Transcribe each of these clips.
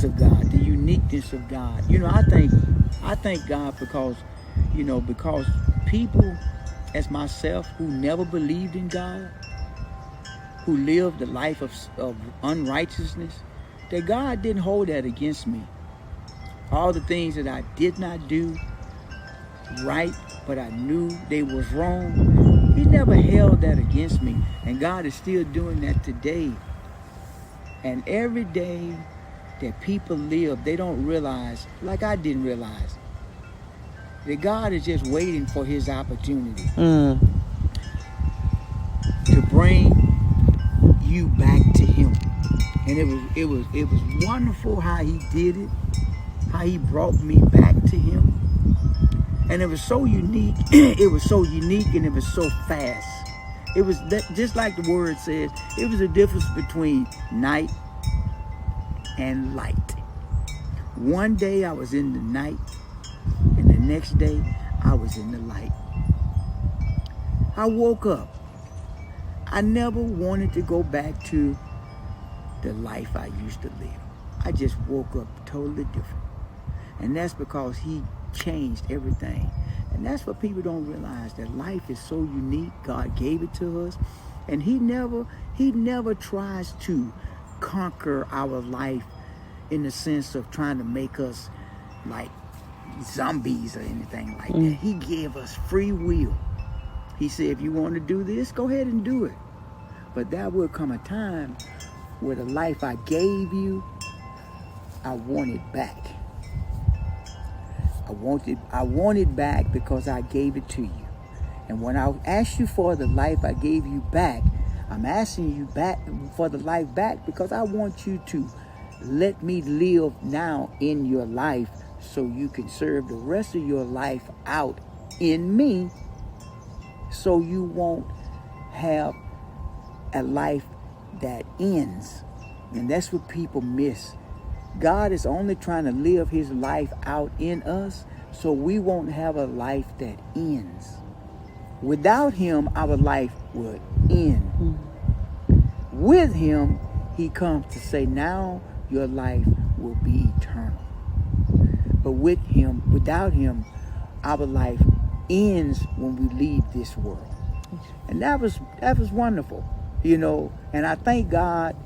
goodness of God, the uniqueness of God. I thank God because, because people as myself who never believed in God, who lived the life of unrighteousness, that God didn't hold that against me. All the things that I did not do right, but I knew they was wrong, He never held that against me. And God is still doing that today. And every day that people live, they don't realize, like I didn't realize, that God is just waiting for His opportunity to bring you back to Him. And it was wonderful how He did it, how He brought me back to Him. And it was so unique. It was so unique, and it was so fast. It was just like the word says, it was a difference between night and light. One day I was in the night, and the next day I was in the light. I woke up. I never wanted to go back to the life I used to live. I just woke up totally different. And that's because He changed everything. And that's what people don't realize, that life is so unique. God gave it to us, and He never tries to conquer our life in the sense of trying to make us like zombies or anything like that. He gave us free will. He said, if you want to do this, go ahead and do it. But there will come a time where the life I gave you, I want it back. I want it back because I gave it to you. And when I ask you for the life I gave you back, I'm asking you back for the life back because I want you to let me live now in your life so you can serve the rest of your life out in me, so you won't have a life that ends. And that's what people miss. God is only trying to live His life out in us so we won't have a life that ends. Without Him, our life would end. With Him, He comes to say, now your life will be eternal. But without Him, our life ends when we leave this world. And that was wonderful, and I thank God.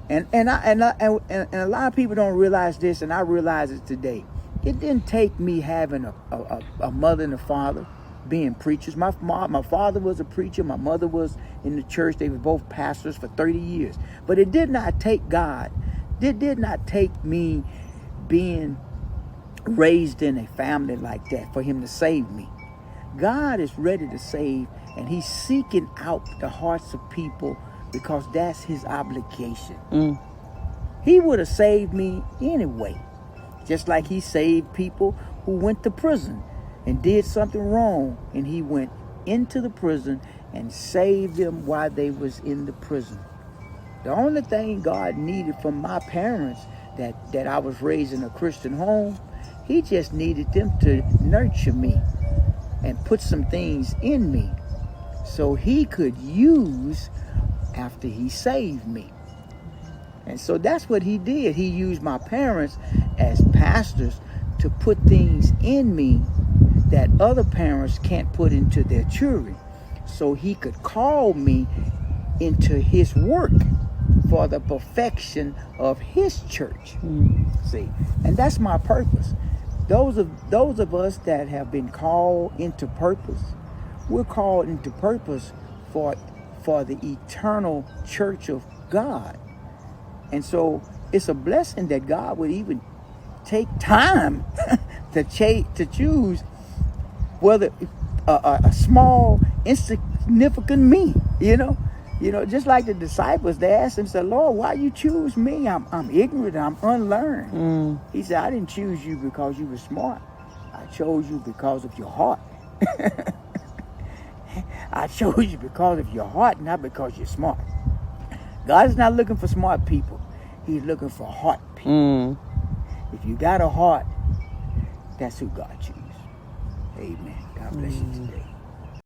And a lot of people don't realize this, and I realize it today. It didn't take me having a mother and a father being preachers. My father was a preacher. My mother was in the church. They were both pastors for 30 years. But it did not take God. It did not take me being raised in a family like that for Him to save me. God is ready to save, and He's seeking out the hearts of people because that's His obligation. He would have saved me anyway. Just like He saved people who went to prison and did something wrong, and He went into the prison and saved them while they was in the prison. The only thing God needed from my parents, that I was raised in a Christian home, He just needed them to nurture me and put some things in me so He could use after He saved me. And so that's what He did. He used my parents as pastors to put things in me that other parents can't put into their children, so He could call me into His work for the perfection of His church. See, and that's my purpose. Those of us that have been called into purpose, we're called into purpose for the eternal church of God. And so it's a blessing that God would even take time to choose whether a small, insignificant me, just like the disciples, they asked Him, said, Lord, why you choose me? I'm ignorant, I'm unlearned. He said, I didn't choose you because you were smart. I chose you because of your heart. I chose you because of your heart, not because you're smart. God is not looking for smart people. He's looking for heart people. If you got a heart, that's who God chooses. Amen. God bless you today.